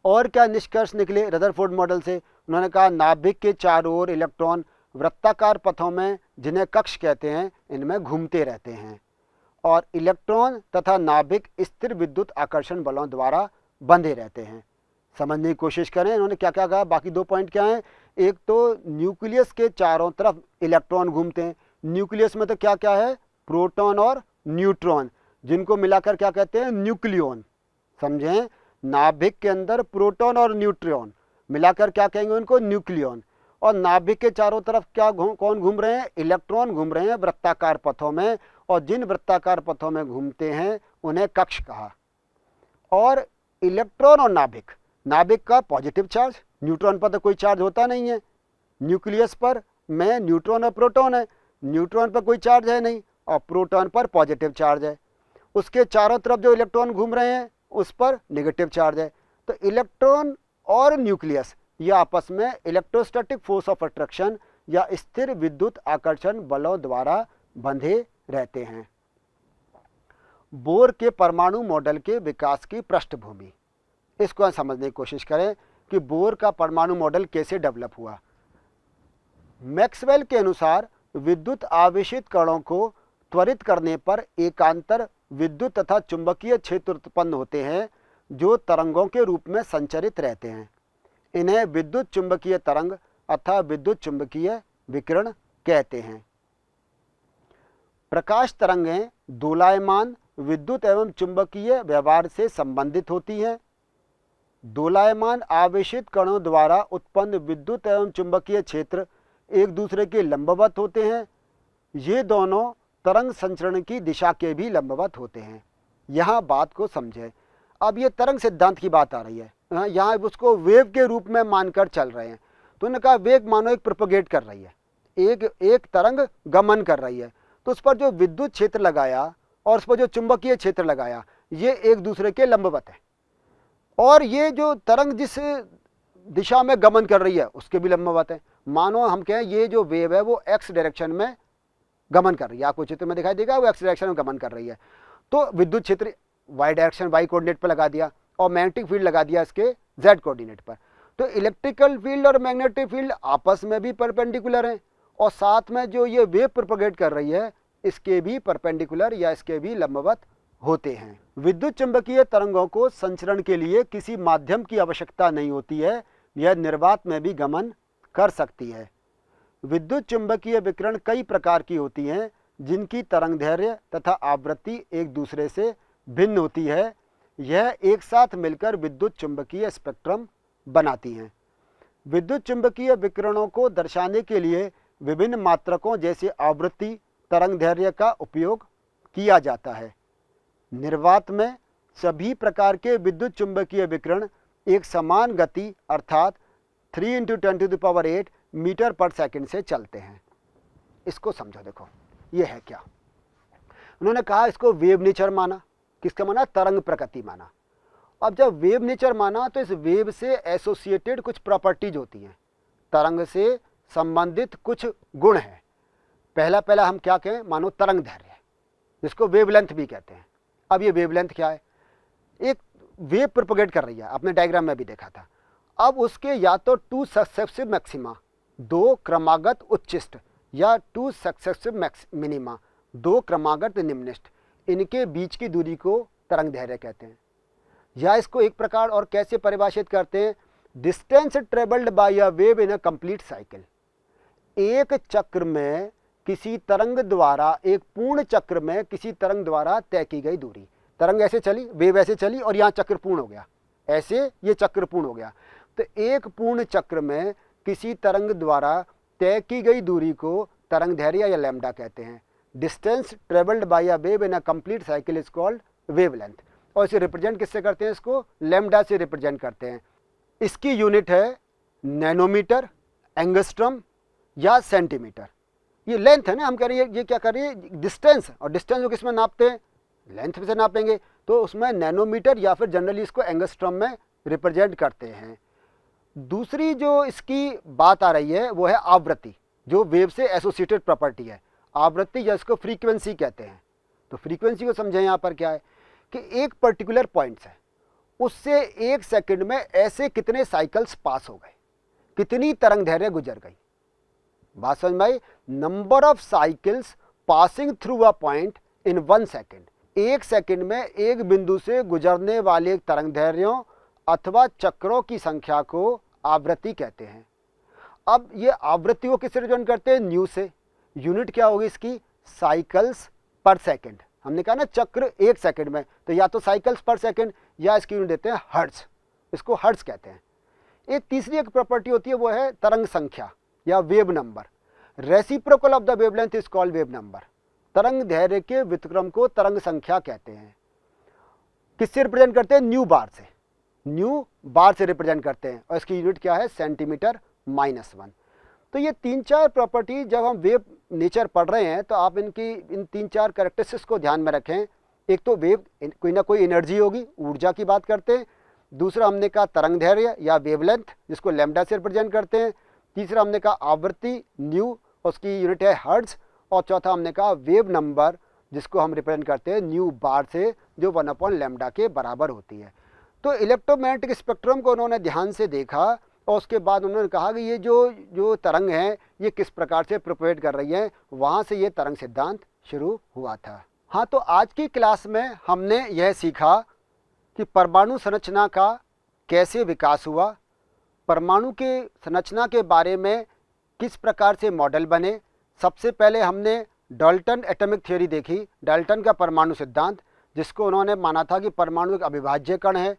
और क्या निष्कर्ष निकले रदरफोर्ड मॉडल से? उन्होंने कहा नाभिक के चारों ओर इलेक्ट्रॉन वृत्ताकार पथों में, जिन्हें कक्ष कहते हैं, इनमें घूमते रहते हैं, और इलेक्ट्रॉन तथा नाभिक स्थिर विद्युत आकर्षण बलों द्वारा बंधे रहते हैं। समझने की कोशिश करें इन्होंने क्या क्या कहा। बाकी 2 पॉइंट क्या हैं? एक तो न्यूक्लियस के चारों तरफ इलेक्ट्रॉन घूमते हैं। न्यूक्लियस में तो क्या क्या है? प्रोटॉन और न्यूट्रॉन, जिनको मिलाकर क्या कहते हैं? न्यूक्लियॉन। समझें, नाभिक के अंदर प्रोटॉन और न्यूट्रॉन मिलाकर क्या कहेंगे उनको? न्यूक्लियॉन। और नाभिक के चारों तरफ क्या कौन घूम रहे हैं? इलेक्ट्रॉन घूम रहे हैं वृत्ताकार पथों में, और जिन वृत्ताकार पथों में घूमते हैं उन्हें कक्ष कहा। और इलेक्ट्रॉन और नाभिक, नाभिक का पॉजिटिव चार्ज, न्यूट्रॉन पर तो कोई चार्ज होता नहीं है, न्यूक्लियस पर में न्यूट्रॉन और प्रोटॉन है, न्यूट्रॉन पर कोई चार्ज है नहीं, और प्रोटॉन पर पॉजिटिव चार्ज है। उसके चारों तरफ जो इलेक्ट्रॉन घूम रहे हैं उस पर नेगेटिव चार्ज है। तो इलेक्ट्रॉन और न्यूक्लियस ये आपस में इलेक्ट्रोस्टैटिक फोर्स ऑफ अट्रैक्शन या स्थिर विद्युत आकर्षण बलों द्वारा बंधे रहते हैं। बोर के परमाणु मॉडल के विकास की पृष्ठभूमि, इसको समझने की कोशिश करें कि बोर का परमाणु मॉडल कैसे डेवलप हुआ। मैक्सवेल के अनुसार विद्युत आवेशित कणों को त्वरित करने पर एकांतर विद्युत तथा चुंबकीय क्षेत्र उत्पन्न होते हैं जो तरंगों के रूप में संचरित रहते हैं। इन्हें विद्युत चुंबकीय तरंग अथवा विद्युत चुंबकीय विकिरण कहते हैं। प्रकाश तरंगें दोलायमान विद्युत एवं चुंबकीय व्यवहार से संबंधित होती हैं। दोलायमान आवेशित कणों द्वारा उत्पन्न विद्युत एवं चुंबकीय क्षेत्र एक दूसरे के लंबवत होते हैं। ये दोनों तरंग संचरण की दिशा के भी लंबवत होते हैं। यहाँ बात को समझें। अब ये तरंग सिद्धांत की बात आ रही है, यहाँ उसको वेव के रूप में मानकर चल रहे हैं। तो उन्होंने कहा वेग मानो एक प्रोपोगेट कर रही है, एक तरंग गमन कर रही है, तो उस पर जो विद्युत क्षेत्र लगाया और उस पर जो चुंबकीय क्षेत्र लगाया ये एक दूसरे के लंबवत है, और ये जो तरंग जिस दिशा में गमन कर रही है उसके भी लंबवत है। मानो हम कहें ये जो वेव है वो एक्स डायरेक्शन में गमन कर रही है, आपको चित्र में दिखाई देगा वो एक्स डायरेक्शन में गमन कर रही है। तो विद्युत क्षेत्र वाई डायरेक्शन वाई कोऑर्डिनेट पर लगा दिया और मैग्नेटिक फील्ड लगा दिया इसके जेड कोऑर्डिनेट पर। तो इलेक्ट्रिकल फील्ड और मैग्नेटिक फील्ड आपस में भी परपेंडिकुलर हैं, और साथ में जो ये वेव प्रोपोगेट कर रही है इसके भी परपेंडिकुलर या इसके भी लंबवत होते हैं। विद्युत चुंबकीय तरंगों को संचरण के लिए किसी माध्यम की आवश्यकता नहीं होती है, यह निर्वात में भी गमन कर सकती है। विद्युत चुंबकीय विकिरण कई प्रकार की होती हैं जिनकी तरंगदैर्घ्य तथा आवृत्ति एक दूसरे से भिन्न होती है। यह एक साथ मिलकर विद्युत चुंबकीय स्पेक्ट्रम बनाती हैं। विद्युत चुंबकीय विकिरणों को दर्शाने के लिए विभिन्न मात्रकों जैसे आवृत्ति, तरंगदैर्घ्य का उपयोग किया जाता है। निर्वात में सभी प्रकार के विद्युत चुंबकीय विकिरण एक समान गति अर्थात 3 × 10⁸ मीटर पर सेकंड से चलते हैं। इसको समझो, देखो ये है क्या। उन्होंने कहा इसको वेव नेचर माना। किसका माना? तरंग प्रकृति माना। अब जब वेव नेचर माना तो इस वेव से एसोसिएटेड कुछ प्रॉपर्टीज होती हैं, तरंग से संबंधित कुछ गुण हैं। पहला हम क्या कहें? मानो तरंग दैर्घ्य, जिसको वेवलेंथ भी कहते हैं। अब ये वेवलेंथ क्या है? एक वेव प्रोपोगेट कर रही है, आपने डायग्राम में भी देखा था। अब उसके या तो 2 सक्सेसिव मैक्सिमा, 2 क्रमागत उच्चिष्ट, या 2 सक्सेसिव मिनिमा, 2 क्रमागत निम्निष्ट, इनके बीच की दूरी को तरंग दैर्घ्य कहते हैं। या इसको एक प्रकार और कैसे परिभाषित करते हैं? Distance travelled by a wave in a complete cycle. एक चक्र में किसी तरंग द्वारा, एक पूर्ण चक्र में किसी तरंग द्वारा तय की गई दूरी। तरंग ऐसे चली, वेव ऐसे चली और यहाँ चक्र पूर्ण हो गया, ऐसे ये चक्र पूर्ण हो गया। तो एक पूर्ण चक्र में किसी तरंग द्वारा तय की गई दूरी को तरंग दैर्घ्य या लैम्डा कहते हैं। Distance travelled by a wave in a complete cycle is called wavelength. और इसे रिप्रेजेंट किससे करते हैं? इसको लैम्डा से रिप्रेजेंट करते हैं। इसकी यूनिट है नैनोमीटर, एंगस्ट्रम या सेंटीमीटर। ये लेंथ है ना, हम कह रहे हैं ये क्या कर रही है? डिस्टेंस। और डिस्टेंस को किस में नापते हैं? लेंथ से नापेंगे, तो उसमें नैनोमीटर या फिर जनरली इसको एंगस्ट्रम में रिप्रेजेंट करते हैं। दूसरी जो इसकी बात आ रही है वो है आवृत्ति, जो वेव से एसोसिएटेड प्रॉपर्टी है। आवृत्ति या इसको फ्रीक्वेंसी कहते हैं। तो फ्रीक्वेंसी को समझें, यहाँ पर क्या है कि एक पर्टिकुलर पॉइंट है, उससे 1 सेकंड में ऐसे कितने साइकिल्स पास हो गए, कितनी तरंग दैर्घ्य गुजर गई। बात समझ में आई? Number of cycles passing through a point in 1 second. 1 second में एक बिंदु से गुजरने वाले तरंग दैर्घ्यों अथवा चक्रों की संख्या को आवृत्ति कहते हैं। अब ये आवृत्ति को किससे रिप्रेजेंट करते हैं? न्यू से। यूनिट क्या होगी इसकी? साइकिल्स पर सेकंड। हमने कहा ना चक्र 1 सेकंड में, तो या तो साइकिल्स पर सेकंड या इसकी यूनिट देते हैं हर्ट्ज, इसको हर्ट्ज कहते हैं। एक तीसरी एक प्रॉपर्टी होती है, वो है तरंग संख्या या wave number. Reciprocal of the wavelength is called wave number. तरंग दैर्घ्य के व्युत्क्रम को तरंग संख्या कहते हैं। किससे रिप्रेजेंट करते हैं? न्यू बार से। न्यू बार से रिप्रेजेंट करते हैं और इसकी यूनिट क्या है? सेंटीमीटर -1। तो ये 3-4 प्रॉपर्टी जब हम वेव नेचर पढ़ रहे हैं तो आप इनकी इन 3-4 कैरेक्टरिस्टिक्स को ध्यान में रखें। एक तो वेव कोई ना कोई एनर्जी होगी, ऊर्जा की बात करते हैं। दूसरा हमने कहा तरंग दैर्घ्य या वेवलेंथ, जिसको लैम्डा से रिप्रेजेंट करते हैं। तीसरा हमने कहा आवृत्ति न्यू, उसकी यूनिट है हर्ट्ज। और चौथा हमने कहा वेव नंबर, जिसको हम रिप्रेजेंट करते हैं न्यू बार से, जो 1/λ के बराबर होती है। तो इलेक्ट्रोमैग्नेटिक स्पेक्ट्रम को उन्होंने ध्यान से देखा और उसके बाद उन्होंने कहा कि ये जो तरंग है ये किस प्रकार से प्रोपेगेट कर रही है। वहाँ से ये तरंग सिद्धांत शुरू हुआ था। हाँ, तो आज की क्लास में हमने यह सीखा कि परमाणु संरचना का कैसे विकास हुआ, परमाणु के संरचना के बारे में किस प्रकार से मॉडल बने। सबसे पहले हमने डाल्टन एटॉमिक थ्योरी देखी, डाल्टन का परमाणु सिद्धांत, जिसको उन्होंने माना था कि परमाणु एक अविभाज्य कण है।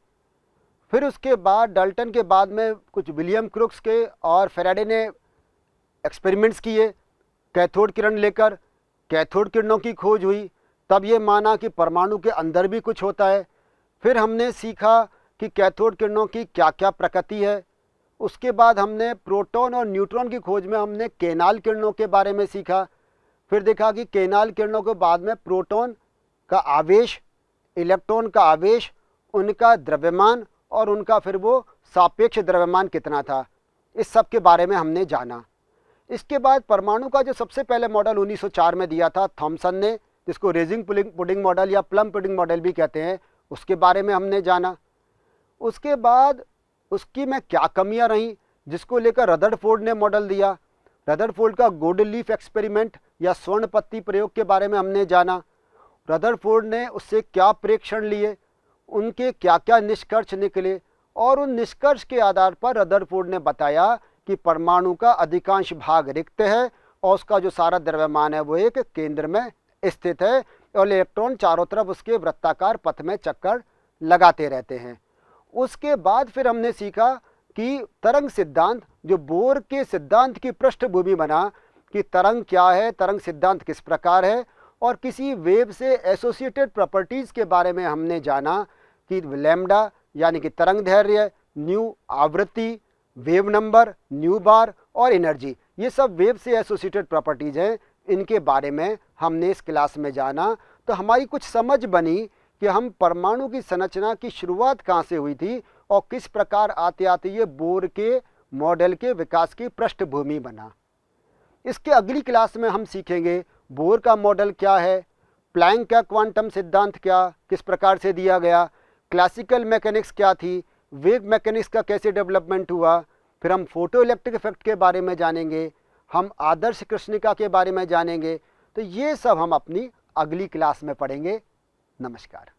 फिर उसके बाद डाल्टन के बाद में कुछ विलियम क्रुक्स के और फैराडे ने एक्सपेरिमेंट्स किए कैथोड किरण लेकर, कैथोड किरणों की खोज हुई। तब ये माना कि परमाणु के अंदर भी कुछ होता है। फिर हमने सीखा कि कैथोड किरणों की क्या क्या प्रकृति है। उसके बाद हमने प्रोटॉन और न्यूट्रॉन की खोज में हमने केनाल किरणों के बारे में सीखा। फिर देखा कि केनाल किरणों के बाद में प्रोटॉन का आवेश, इलेक्ट्रॉन का आवेश, उनका द्रव्यमान और उनका फिर वो सापेक्ष द्रव्यमान कितना था, इस सब के बारे में हमने जाना। इसके बाद परमाणु का जो सबसे पहले मॉडल 1904 में दिया था थॉमसन ने, जिसको रेजिंग पुडिंग मॉडल या प्लम पुडिंग मॉडल भी कहते हैं, उसके बारे में हमने जाना। उसके बाद उसकी में क्या कमियां रहीं, जिसको लेकर रदरफोर्ड ने मॉडल दिया। रदरफोर्ड का गोल्डन लीफ एक्सपेरिमेंट या स्वर्ण पत्ती प्रयोग के बारे में हमने जाना। रदरफोर्ड ने उससे क्या प्रेक्षण लिए, उनके क्या क्या निष्कर्ष निकले, और उन निष्कर्ष के आधार पर रदरफोर्ड ने बताया कि परमाणु का अधिकांश भाग रिक्त है और उसका जो सारा द्रव्यमान है वो एक केंद्र में स्थित है और इलेक्ट्रॉन चारों तरफ उसके वृत्ताकार पथ में चक्कर लगाते रहते हैं। उसके बाद फिर हमने सीखा कि तरंग सिद्धांत, जो बोर के सिद्धांत की पृष्ठभूमि बना कि तरंग क्या है, तरंग सिद्धांत किस प्रकार है, और किसी वेव से एसोसिएटेड प्रॉपर्टीज़ के बारे में हमने जाना कि लैम्डा यानी कि तरंग दैर्घ्य, न्यू आवृत्ति, वेव नंबर, न्यू बार और एनर्जी, ये सब वेव से एसोसिएटेड प्रॉपर्टीज़ हैं। इनके बारे में हमने इस क्लास में जाना। तो हमारी कुछ समझ बनी कि हम परमाणु की संरचना की शुरुआत कहाँ से हुई थी और किस प्रकार आते आते ये बोर के मॉडल के विकास की पृष्ठभूमि बना। इसके अगली क्लास में हम सीखेंगे बोर का मॉडल क्या है, प्लैंक का क्वांटम सिद्धांत क्या किस प्रकार से दिया गया, क्लासिकल मैकेनिक्स क्या थी, वेव मैकेनिक्स का कैसे डेवलपमेंट हुआ। फिर हम फोटो इलेक्ट्रिक इफेक्ट के बारे में जानेंगे, हम आदर्श कृष्णिका के बारे में जानेंगे। तो ये सब हम अपनी अगली क्लास में पढ़ेंगे। नमस्कार।